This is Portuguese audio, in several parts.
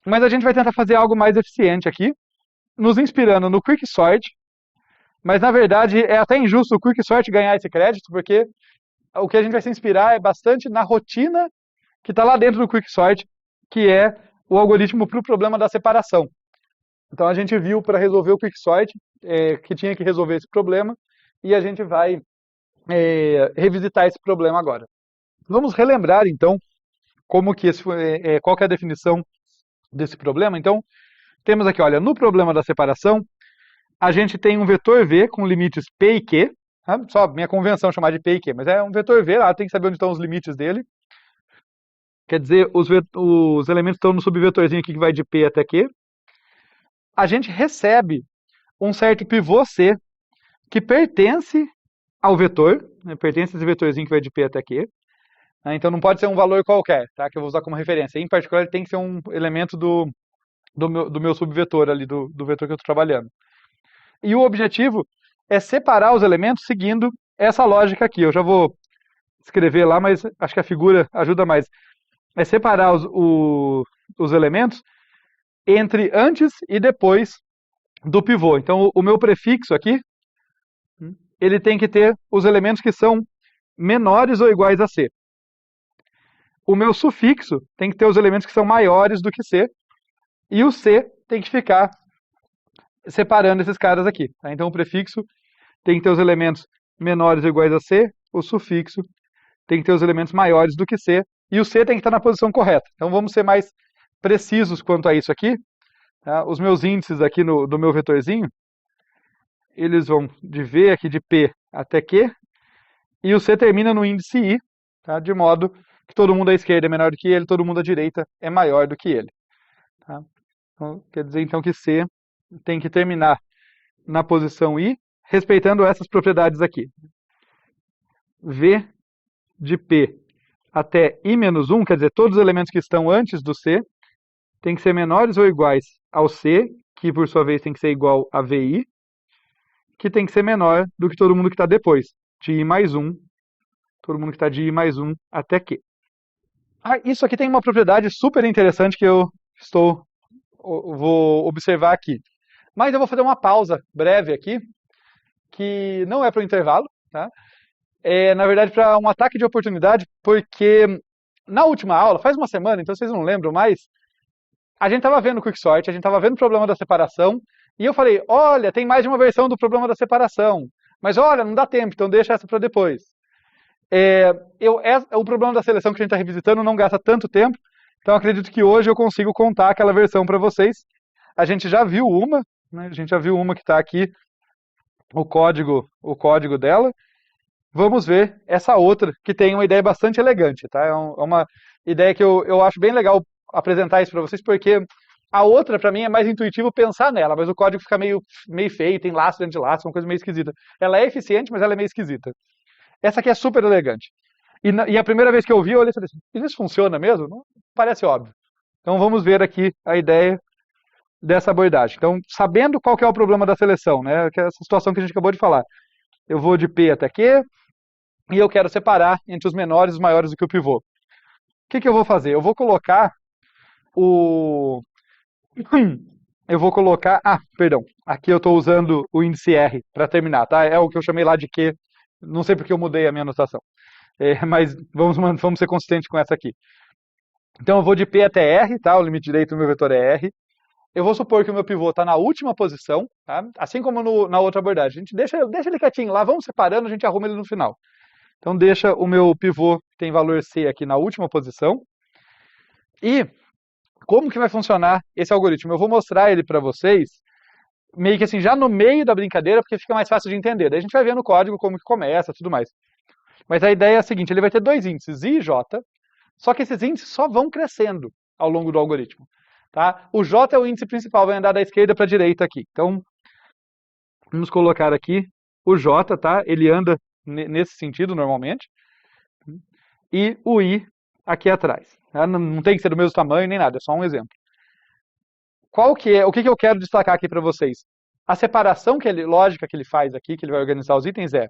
Mas a gente vai tentar fazer algo mais eficiente aqui, nos inspirando no Quicksort, mas na verdade é até injusto o Quicksort ganhar esse crédito, porque o que a gente vai se inspirar é bastante na rotina que está lá dentro do Quicksort, que é o algoritmo para o problema da separação. Então a gente viu para resolver o Quicksort que tinha que resolver esse problema, e a gente vai revisitar esse problema agora. Vamos relembrar então como que qual que é a definição desse problema. Então temos aqui, olha, no problema da separação, a gente tem um vetor V com limites P e Q, tá? Só minha convenção chamar de P e Q, mas é um vetor V, tem que saber onde estão os limites dele. Quer dizer, os elementos estão no subvetorzinho aqui que vai de P até Q. A gente recebe um certo pivô C que pertence ao vetor, né, pertence a esse vetorzinho que vai de P até Q. Né, então não pode ser um valor qualquer, tá, que eu vou usar como referência. Em particular, ele tem que ser um elemento do meu subvetor ali, do vetor que eu estou trabalhando. E o objetivo é separar os elementos seguindo essa lógica aqui. Eu já vou escrever lá, mas acho que a figura ajuda mais. É separar os elementos entre antes e depois do pivô. Então, o meu prefixo aqui, ele tem que ter os elementos que são menores ou iguais a C. O meu sufixo tem que ter os elementos que são maiores do que C. E o C tem que ficar separando esses caras aqui. Tá? Então, o prefixo tem que ter os elementos menores ou iguais a C. O sufixo tem que ter os elementos maiores do que C. E o C tem que estar na posição correta. Então, vamos ser mais precisos quanto a isso aqui. Tá? Os meus índices aqui do meu vetorzinho, eles vão de V aqui de P até Q, e o C termina no índice I, tá? De modo que todo mundo à esquerda é menor do que ele, todo mundo à direita é maior do que ele. Tá? Então, quer dizer então que C tem que terminar na posição I, respeitando essas propriedades aqui. V de P até I-1, quer dizer, todos os elementos que estão antes do C, tem que ser menores ou iguais ao C, que por sua vez tem que ser igual a VI, que tem que ser menor do que todo mundo que está depois, de I mais 1, todo mundo que está de I mais 1 até Q. Isso aqui tem uma propriedade super interessante que eu vou observar aqui. Mas eu vou fazer uma pausa breve aqui, que não é para o intervalo, tá? É, na verdade, para um ataque de oportunidade, porque na última aula, faz uma semana, então vocês não lembram mais, a gente estava vendo o Quicksort, a gente estava vendo o problema da separação, e eu falei, olha, tem mais de uma versão do problema da separação, mas olha, não dá tempo, então deixa essa para depois. O problema da seleção que a gente está revisitando não gasta tanto tempo, então acredito que hoje eu consigo contar aquela versão para vocês. A gente já viu uma, né, a gente já viu uma que está aqui, o código dela. Vamos ver essa outra, que tem uma ideia bastante elegante, tá? É uma ideia que eu acho bem legal apresentar isso para vocês, porque a outra, para mim, é mais intuitivo pensar nela, mas o código fica meio feio, tem laço dentro de laço, uma coisa meio esquisita. Ela é eficiente, mas ela é meio esquisita. Essa aqui é super elegante. E a primeira vez que eu vi, eu olhei e falei assim, isso funciona mesmo? Não parece óbvio. Então vamos ver aqui a ideia dessa abordagem. Então, sabendo qual que é o problema da seleção, né? Que é essa situação que a gente acabou de falar. Eu vou de P até Q, e eu quero separar entre os menores e os maiores do que o pivô. O que eu vou fazer? Eu vou colocar Eu vou colocar... perdão. Aqui eu estou usando o índice R para terminar, tá? É o que eu chamei lá de Q. Não sei porque eu mudei a minha anotação. Mas vamos ser consistentes com essa aqui. Então eu vou de P até R, tá? O limite direito do meu vetor é R. Eu vou supor que o meu pivô está na última posição, tá? Assim como na outra abordagem. A gente deixa ele quietinho lá, vamos separando, a gente arruma ele no final. Então deixa o meu pivô, que tem valor C aqui na última posição. E como que vai funcionar esse algoritmo? Eu vou mostrar ele para vocês, meio que assim, já no meio da brincadeira, porque fica mais fácil de entender. Daí a gente vai ver no código como que começa, tudo mais. Mas a ideia é a seguinte, ele vai ter dois índices, I e J, só que esses índices só vão crescendo ao longo do algoritmo. Tá? O J é o índice principal, vai andar da esquerda para a direita aqui. Então, vamos colocar aqui o J, tá? Ele anda nesse sentido normalmente. E o I aqui atrás. Tá? Não tem que ser do mesmo tamanho nem nada, é só um exemplo. O que eu quero destacar aqui para vocês? A separação lógica que ele faz aqui, que ele vai organizar os itens, é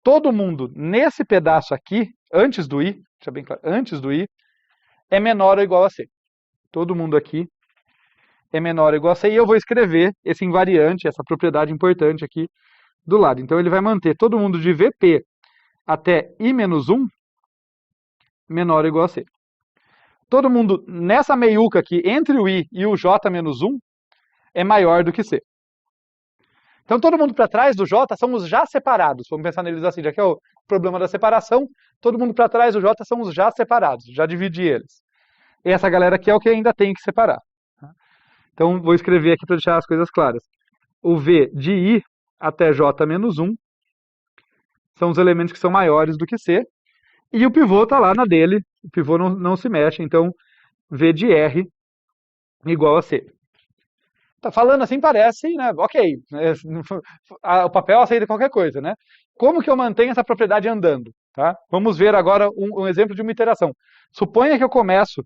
todo mundo nesse pedaço aqui, antes do I, deixa bem claro, antes do I, é menor ou igual a C. Todo mundo aqui é menor ou igual a C, e eu vou escrever esse invariante, essa propriedade importante aqui do lado. Então ele vai manter todo mundo de VP até I menos 1 menor ou igual a C. Todo mundo nessa meiuca aqui, entre o I e o J menos 1, é maior do que C. Então todo mundo para trás do J são os já separados. Vamos pensar neles assim, já que é o problema da separação, todo mundo para trás do J são os já separados, já dividi eles. E essa galera aqui é o que ainda tem que separar. Então vou escrever aqui para deixar as coisas claras. O V de I até J menos 1 são os elementos que são maiores do que C. E o pivô está lá na dele, o pivô não se mexe, então V de R igual a C. Tá falando assim parece, né? Ok, o papel aceita qualquer coisa, né? Como que eu mantenho essa propriedade andando? Tá? Vamos ver agora um exemplo de uma iteração. Suponha que eu começo,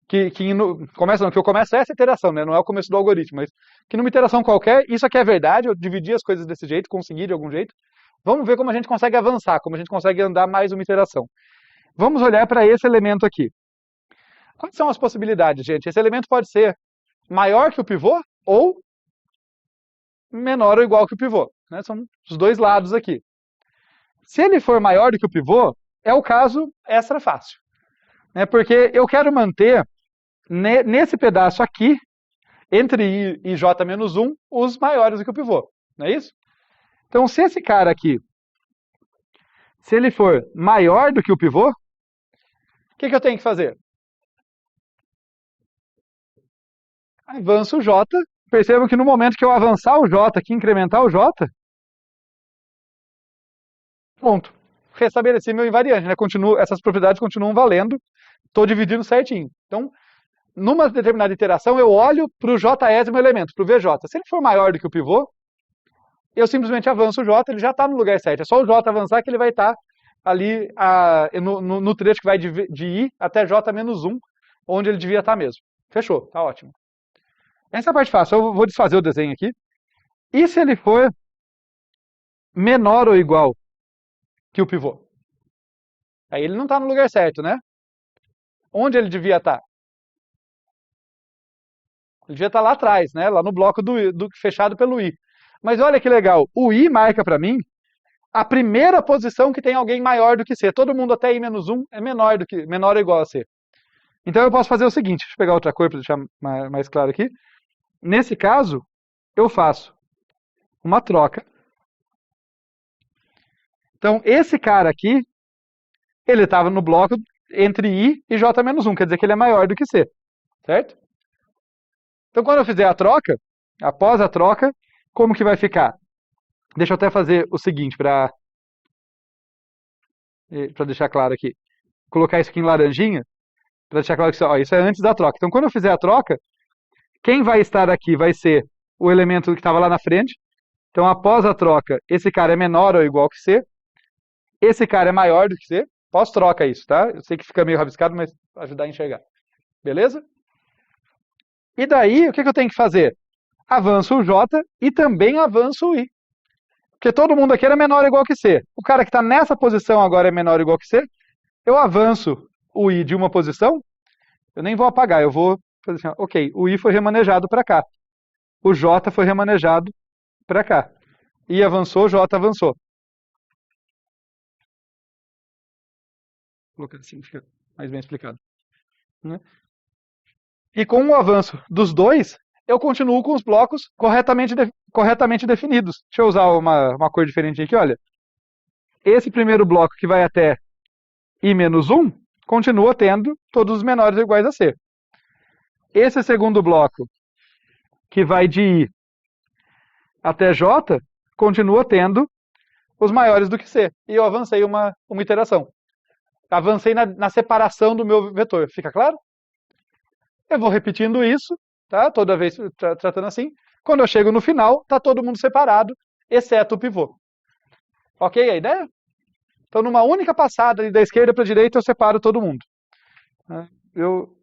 que eu começo essa iteração, né? Não é o começo do algoritmo, mas que numa iteração qualquer, isso aqui é verdade, eu dividi as coisas desse jeito, consegui de algum jeito. Vamos ver como a gente consegue avançar, como a gente consegue andar mais uma iteração. Vamos olhar para esse elemento aqui. Quais são as possibilidades, gente? Esse elemento pode ser maior que o pivô ou menor ou igual que o pivô. Né? São os dois lados aqui. Se ele for maior do que o pivô, é o caso extra fácil. Né? Porque eu quero manter nesse pedaço aqui, entre I e J menos 1, os maiores do que o pivô. Não é isso? Então, se esse cara aqui, se ele for maior do que o pivô, o que eu tenho que fazer? Avanço o J. Percebam que no momento que eu avançar o J aqui, incrementar o J, pronto. Restabeleci meu invariante, né? Essas propriedades continuam valendo. Estou dividindo certinho. Então, numa determinada iteração, eu olho para o jésimo elemento, para o VJ. Se ele for maior do que o pivô, eu simplesmente avanço o J, ele já está no lugar certo. É só o J avançar que ele vai estar ali no trecho que vai de I até J menos 1, onde ele devia estar mesmo. Fechou, tá ótimo. Essa é a parte fácil. Eu vou desfazer o desenho aqui. E se ele for menor ou igual que o pivô? Aí ele não está no lugar certo, né? Onde ele devia estar? Ele devia estar lá atrás, né? Lá no bloco do fechado pelo I. Mas olha que legal. O I marca para mim a primeira posição que tem alguém maior do que C. Todo mundo até I menos 1 é menor ou igual a C. Então eu posso fazer o seguinte. Deixa eu pegar outra cor para deixar mais claro aqui. Nesse caso, eu faço uma troca. Então, esse cara aqui, ele estava no bloco entre I e J menos 1, quer dizer que ele é maior do que C, certo? Então, quando eu fizer a troca, após a troca, como que vai ficar? Deixa eu até fazer o seguinte, para deixar claro aqui. Colocar isso aqui em laranjinha, para deixar claro que isso é antes da troca. Então, quando eu fizer a troca, quem vai estar aqui vai ser o elemento que estava lá na frente. Então, após a troca, esse cara é menor ou igual que C. Esse cara é maior do que C. Pós-troca isso, tá? Eu sei que fica meio rabiscado, mas para ajudar a enxergar. Beleza? E daí, o que eu tenho que fazer? Avanço o J e também avanço o I. Porque todo mundo aqui era menor ou igual que C. O cara que está nessa posição agora é menor ou igual que C. Eu avanço o I de uma posição. Eu nem vou apagar, eu vou fazer assim, ok, o I foi remanejado para cá. O J foi remanejado para cá. I avançou, J avançou. Vou colocar assim, fica mais bem explicado. Né? E com o avanço dos dois, eu continuo com os blocos corretamente definidos. Deixa eu usar uma cor diferente aqui, olha. Esse primeiro bloco que vai até I menos 1, continua tendo todos os menores iguais a C. Esse segundo bloco, que vai de I até J, continua tendo os maiores do que C. E eu avancei uma iteração. Avancei na separação do meu vetor. Fica claro? Eu vou repetindo isso, tá? Toda vez tratando assim. Quando eu chego no final, está todo mundo separado, exceto o pivô. Ok a ideia? Então, numa única passada da esquerda para a direita, eu separo todo mundo. Eu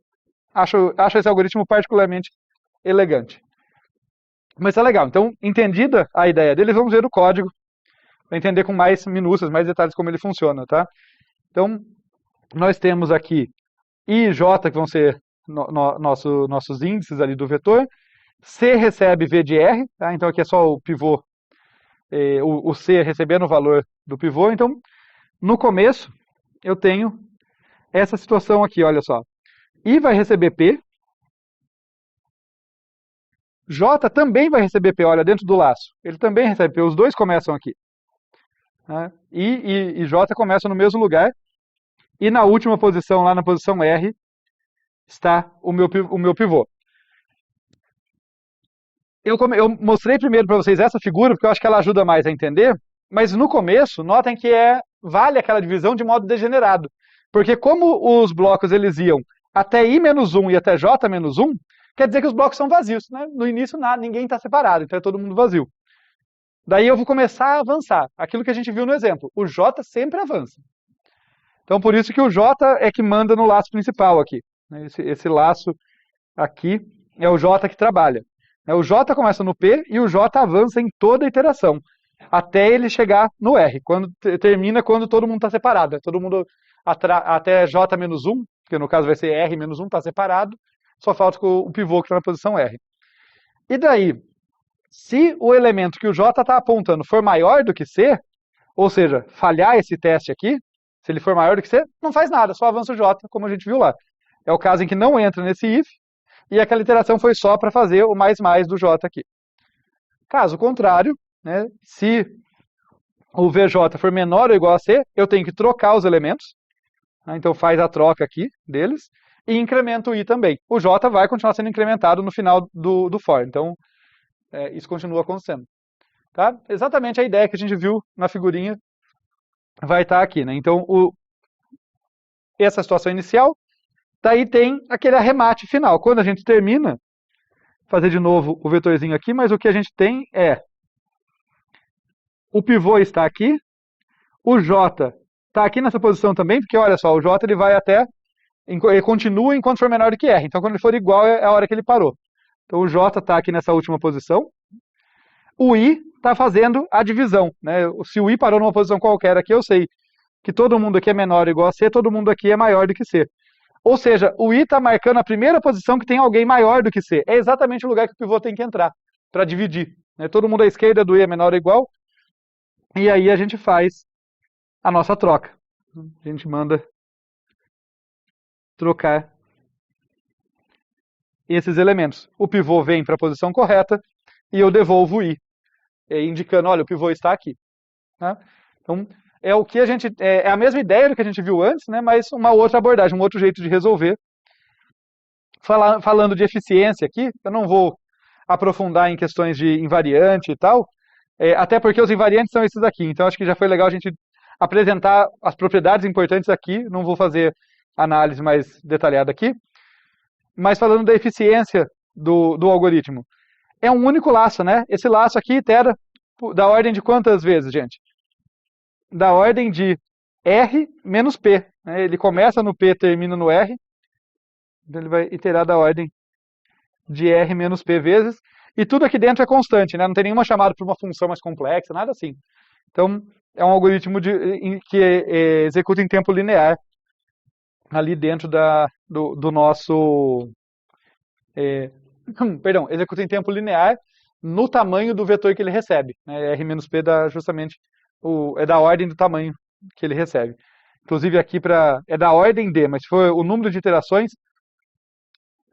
acho esse algoritmo particularmente elegante. Mas é legal. Então, entendida a ideia dele, vamos ver o código para entender com mais minúcias, mais detalhes como ele funciona, tá? Então, nós temos aqui I e J, que vão ser nossos índices ali do vetor. C recebe V de R, tá? Então aqui é só o pivô, o C recebendo o valor do pivô. Então, no começo, eu tenho essa situação aqui, olha só. I vai receber P, J também vai receber P, olha, dentro do laço. Ele também recebe P, os dois começam aqui. Né? I e J começam no mesmo lugar. E na última posição, lá na posição R, está o meu pivô. Eu mostrei primeiro para vocês essa figura, porque eu acho que ela ajuda mais a entender, mas no começo, notem que vale aquela divisão de modo degenerado. Porque como os blocos eles iam até I-1 e até J-1, quer dizer que os blocos são vazios. Né? No início, ninguém está separado, então é todo mundo vazio. Daí eu vou começar a avançar. Aquilo que a gente viu no exemplo. O J sempre avança. Então, por isso que o J é que manda no laço principal aqui. Esse laço aqui é o J que trabalha. O J começa no P e o J avança em toda a iteração, até ele chegar no R. Termina quando todo mundo está separado. Todo mundo até J-1, que no caso vai ser R-1, está separado. Só falta o pivô que está na posição R. E daí, se o elemento que o J está apontando for maior do que C, ou seja, falhar esse teste aqui, se ele for maior do que C, não faz nada, só avança o J, como a gente viu lá. É o caso em que não entra nesse if, e aquela iteração foi só para fazer o mais do J aqui. Caso contrário, né, se o VJ for menor ou igual a C, eu tenho que trocar os elementos. Né, então faz a troca aqui deles, e incrementa o I também. O J vai continuar sendo incrementado no final do for. Então, isso continua acontecendo. Tá? Exatamente a ideia que a gente viu na figurinha vai estar aqui. Né? Então, essa situação inicial, daí tem aquele arremate final. Quando a gente termina, fazer de novo o vetorzinho aqui, mas o que a gente tem é o pivô está aqui, o J está aqui nessa posição também, porque olha só, o J ele vai ele continua enquanto for menor do que R. Então, quando ele for igual, é a hora que ele parou. Então, o J está aqui nessa última posição. O I está fazendo a divisão. Né? Se o I parou numa posição qualquer aqui, eu sei que todo mundo aqui é menor ou igual a C, todo mundo aqui é maior do que C. Ou seja, o I está marcando a primeira posição que tem alguém maior do que C. É exatamente o lugar que o pivô tem que entrar, para dividir. Né? Todo mundo à esquerda do I é menor ou igual. E aí a gente faz a nossa troca. A gente manda trocar esses elementos. O pivô vem para a posição correta e eu devolvo o I, indicando, olha, o pivô está aqui. Né? Então, é o que a gente é a mesma ideia do que a gente viu antes, né, mas uma outra abordagem, um outro jeito de resolver. Falando de eficiência aqui, eu não vou aprofundar em questões de invariante e tal, até porque os invariantes são esses aqui. Então, acho que já foi legal a gente apresentar as propriedades importantes aqui. Não vou fazer análise mais detalhada aqui. Mas falando da eficiência do algoritmo, é um único laço, né? Esse laço aqui itera da ordem de quantas vezes, gente? Da ordem de R menos P. Né? Ele começa no P, termina no R. Então ele vai iterar da ordem de R menos P vezes. E tudo aqui dentro é constante, né? Não tem nenhuma chamada para uma função mais complexa, nada assim. Então, é um algoritmo que executa em tempo linear ali dentro do nosso... perdão, executa em tempo linear no tamanho do vetor que ele recebe. Né? R-P justamente é da ordem do tamanho que ele recebe. Inclusive aqui é da ordem D, mas se for o número de iterações...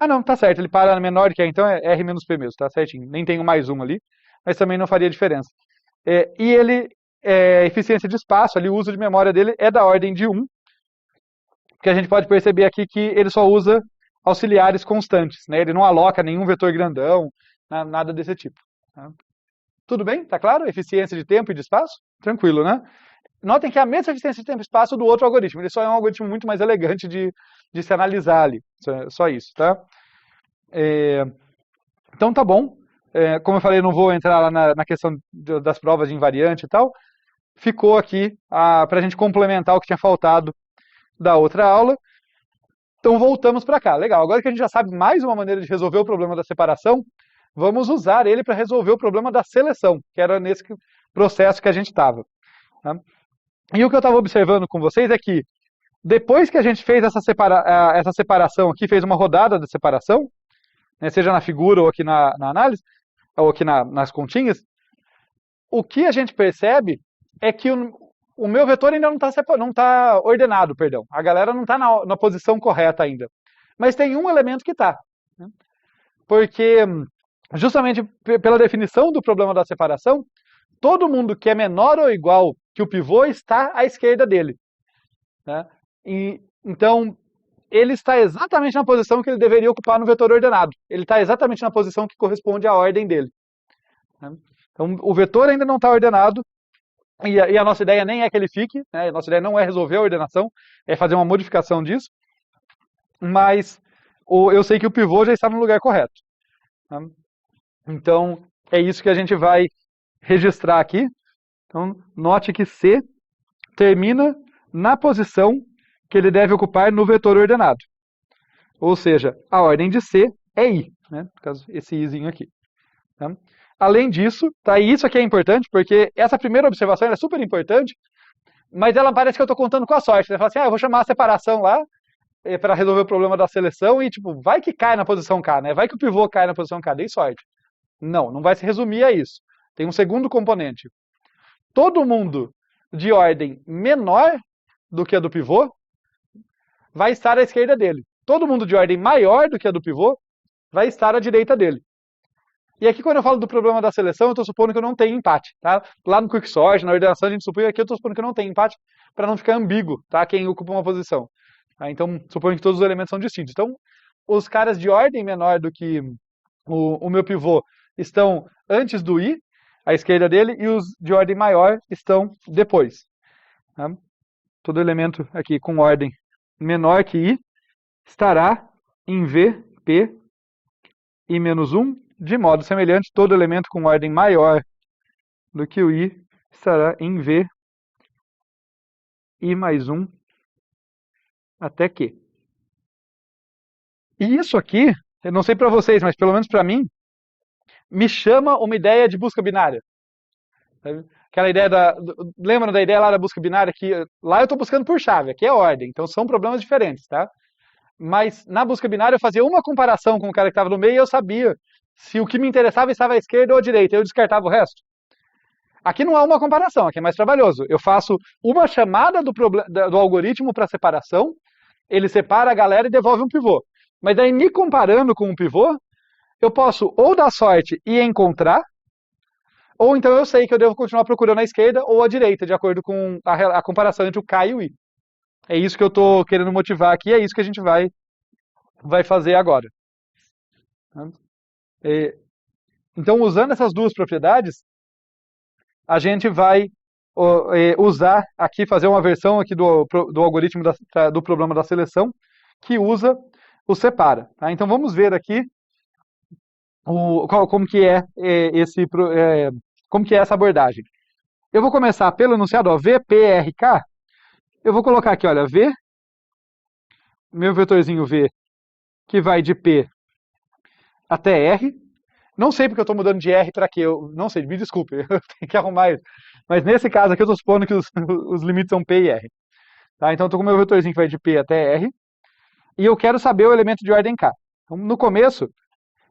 Ah não, tá certo, ele para menor que então é R-P mesmo, tá certinho. Nem tem um mais um ali, mas também não faria diferença. E ele, eficiência de espaço, ali, o uso de memória dele é da ordem de 1, porque a gente pode perceber aqui que ele só usa auxiliares constantes, né? Ele não aloca nenhum vetor grandão, nada desse tipo. Tá? Tudo bem? Tá claro? Eficiência de tempo e de espaço? Tranquilo, né? Notem que é a mesma eficiência de tempo e espaço do outro algoritmo. Ele só é um algoritmo muito mais elegante de se analisar ali. Só isso, tá? Então tá bom. Como eu falei, eu não vou entrar lá na questão das provas de invariante e tal. Ficou aqui para a gente complementar o que tinha faltado da outra aula. Então voltamos para cá. Legal, agora que a gente já sabe mais uma maneira de resolver o problema da separação, vamos usar ele para resolver o problema da seleção, que era nesse processo que a gente estava. Tá? E o que eu estava observando com vocês é que Depois que a gente fez essa separação aqui, fez uma rodada de separação, né, seja na figura ou aqui na análise, ou aqui nas continhas, o que a gente percebe é que o meu vetor ainda não está ordenado, perdão. A galera não está na posição correta ainda. Mas tem um elemento que está. Né? Porque, justamente pela definição do problema da separação, todo mundo que é menor ou igual que o pivô está à esquerda dele. Né? Então, ele está exatamente na posição que ele deveria ocupar no vetor ordenado. Ele está exatamente na posição que corresponde à ordem dele. Né? Então, o vetor ainda não está ordenado, e a nossa ideia nem é que ele fique, né? A nossa ideia não é resolver a ordenação, é fazer uma modificação disso, mas eu sei que o pivô já está no lugar correto. Né? Então, é isso que a gente vai registrar aqui. Então, note que C termina na posição que ele deve ocupar no vetor ordenado. Ou seja, a ordem de C é I, né? No caso, esse Izinho aqui. Tá? Além disso, tá, e isso aqui é importante, porque essa primeira observação é super importante, mas ela parece que eu estou contando com a sorte. Né? Fala assim, eu vou chamar a separação lá para resolver o problema da seleção e, tipo, vai que cai na posição K, né? Vai que o pivô cai na posição K, dei sorte. Não vai se resumir a isso. Tem um segundo componente. Todo mundo de ordem menor do que a do pivô vai estar à esquerda dele. Todo mundo de ordem maior do que a do pivô vai estar à direita dele. E aqui, quando eu falo do problema da seleção, eu estou supondo que eu não tenho empate. Tá? Lá no quicksort, na ordenação, a gente supõe aqui, eu estou supondo que eu não tenho empate para não ficar ambíguo, tá? Quem ocupa uma posição. Tá? Então, suponho que todos os elementos são distintos. Então, os caras de ordem menor do que o meu pivô estão antes do I, à esquerda dele, e os de ordem maior estão depois. Tá? Todo elemento aqui com ordem menor que I estará em V, P, I menos 1, de modo semelhante, todo elemento com ordem maior do que o I estará em V, I mais 1, até Q. E isso aqui, eu não sei para vocês, mas pelo menos para mim, me chama uma ideia de busca binária. Sabe? Aquela ideia lembra da ideia lá da busca binária? Que lá eu estou buscando por chave, aqui é ordem, então são problemas diferentes, tá? Mas na busca binária eu fazia uma comparação com o cara que estava no meio e eu sabia se o que me interessava estava à esquerda ou à direita, eu descartava o resto. Aqui não há uma comparação, aqui é mais trabalhoso. Eu faço uma chamada do algoritmo para separação, ele separa a galera e devolve um pivô. Mas daí, me comparando com um pivô, eu posso ou dar sorte e encontrar, ou então eu sei que eu devo continuar procurando à esquerda ou à direita, de acordo com a comparação entre o K e o I. É isso que eu estou querendo motivar aqui, é isso que a gente vai fazer agora. Então, usando essas duas propriedades, a gente vai usar aqui, fazer uma versão aqui do algoritmo do problema da seleção, que usa o separa. Tá? Então, vamos ver aqui como que é essa abordagem. Eu vou começar pelo enunciado, ó, V, P, R, K. Eu vou colocar aqui, olha, V, meu vetorzinho V, que vai de P até R. Não sei porque eu estou mudando de R para Q, eu não sei, me desculpe, eu tenho que arrumar isso. Mas nesse caso aqui eu estou supondo que os limites são P e R. Tá? Então eu estou com o meu vetorzinho que vai de P até R, e eu quero saber o elemento de ordem K. Então, no começo,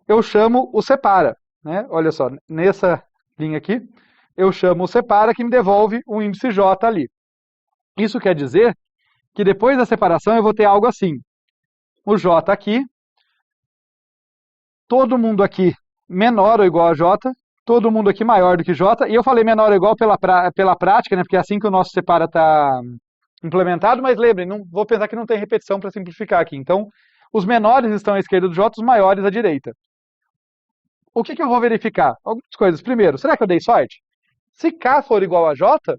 eu chamo o separa. Né? Olha só, nessa linha aqui, eu chamo o separa que me devolve o índice J ali. Isso quer dizer que depois da separação eu vou ter algo assim. O J aqui, todo mundo aqui menor ou igual a J, todo mundo aqui maior do que J, e eu falei menor ou igual pela prática, né, porque é assim que o nosso separa está implementado, mas lembrem, vou pensar que não tem repetição para simplificar aqui. Então, os menores estão à esquerda do J, os maiores à direita. O que eu vou verificar? Algumas coisas. Primeiro, será que eu dei sorte? Se K for igual a J,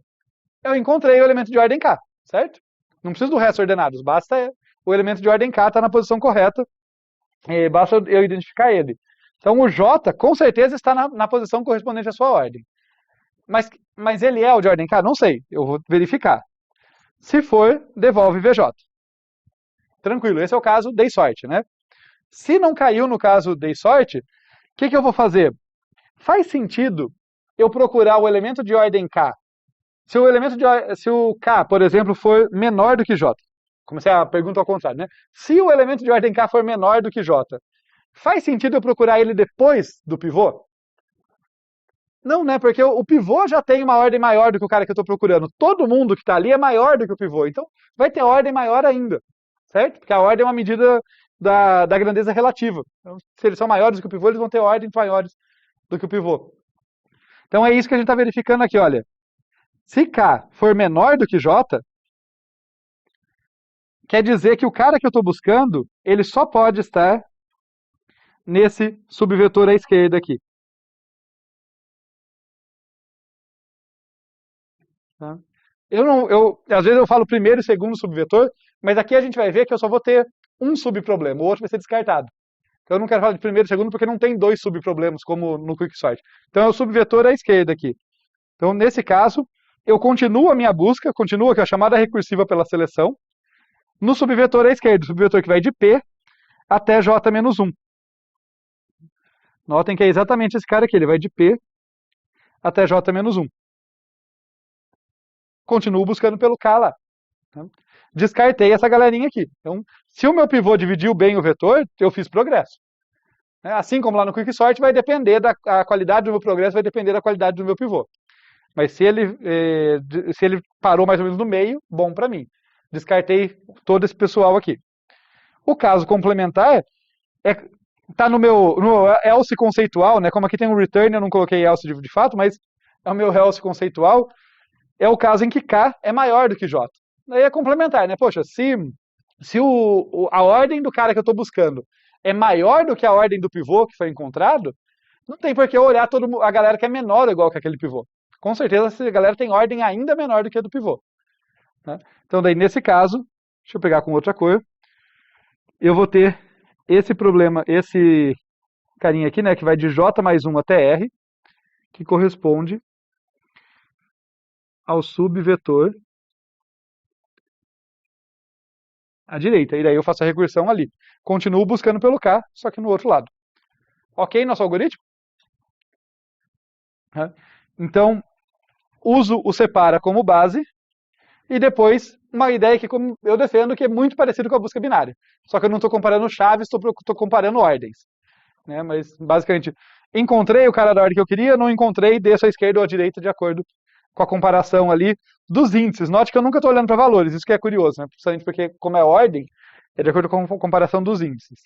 eu encontrei o elemento de ordem K, certo? Não preciso do resto ordenado, basta o elemento de ordem K estar na posição correta, basta eu identificar ele. Então o J, com certeza, está na posição correspondente à sua ordem. Mas ele é o de ordem K? Não sei, eu vou verificar. Se for, devolve VJ. Tranquilo, esse é o caso, dei sorte, né? Se não caiu no caso dei sorte, o que eu vou fazer? Faz sentido eu procurar o elemento de ordem K. Se o K, por exemplo, for menor do que J. comecei a pergunta ao contrário, né? Se o elemento de ordem K for menor do que J, faz sentido eu procurar ele depois do pivô? Não, né? Porque o pivô já tem uma ordem maior do que o cara que eu estou procurando. Todo mundo que está ali é maior do que o pivô. Então, vai ter ordem maior ainda, certo? Porque a ordem é uma medida da grandeza relativa. Então, se eles são maiores do que o pivô, eles vão ter ordens maiores do que o pivô. Então, é isso que a gente está verificando aqui, olha. Se K for menor do que J, quer dizer que o cara que eu estou buscando, ele só pode estar nesse subvetor à esquerda aqui. Tá? Às vezes eu falo primeiro e segundo subvetor, mas aqui a gente vai ver que eu só vou ter um subproblema, o outro vai ser descartado. Então eu não quero falar de primeiro e segundo porque não tem dois subproblemas como no quicksort. Então é o subvetor à esquerda aqui. Então nesse caso, eu continuo a minha busca, continuo aqui a chamada recursiva pela seleção, no subvetor à esquerda, o subvetor que vai de P até J menos 1. Notem que é exatamente esse cara aqui, ele vai de P até J menos 1. Continuo buscando pelo K lá. Tá? Descartei essa galerinha aqui. Então, se o meu pivô dividiu bem o vetor, eu fiz progresso. Assim como lá no quicksort, vai depender a qualidade do meu progresso, vai depender da qualidade do meu pivô. Mas se ele parou mais ou menos no meio, bom para mim. Descartei todo esse pessoal aqui. O caso complementar tá no meu else conceitual, né? Como aqui tem um return, eu não coloquei else de fato, mas é o meu else conceitual. É o caso em que K é maior do que J. Daí é complementar, né? Poxa, se a ordem do cara que eu estou buscando é maior do que a ordem do pivô que foi encontrado, não tem por que eu olhar a galera que é menor ou igual que aquele pivô. Com certeza essa galera tem ordem ainda menor do que a do pivô. Né? Então daí nesse caso, deixa eu pegar com outra cor, eu vou ter esse problema, esse carinha aqui, né, que vai de J mais 1 até R, que corresponde ao subvetor à direita. E daí eu faço a recursão ali. Continuo buscando pelo K, só que no outro lado. Ok, nosso algoritmo? Então, uso o separa como base, e depois uma ideia que eu defendo que é muito parecido com a busca binária. Só que eu não estou comparando chaves, estou comparando ordens. Né? Mas, basicamente, encontrei o cara da ordem que eu queria, não encontrei, desço à esquerda ou à direita de acordo com a comparação ali dos índices. Note que eu nunca estou olhando para valores, isso que é curioso, né? Principalmente porque, como é ordem, é de acordo com a comparação dos índices.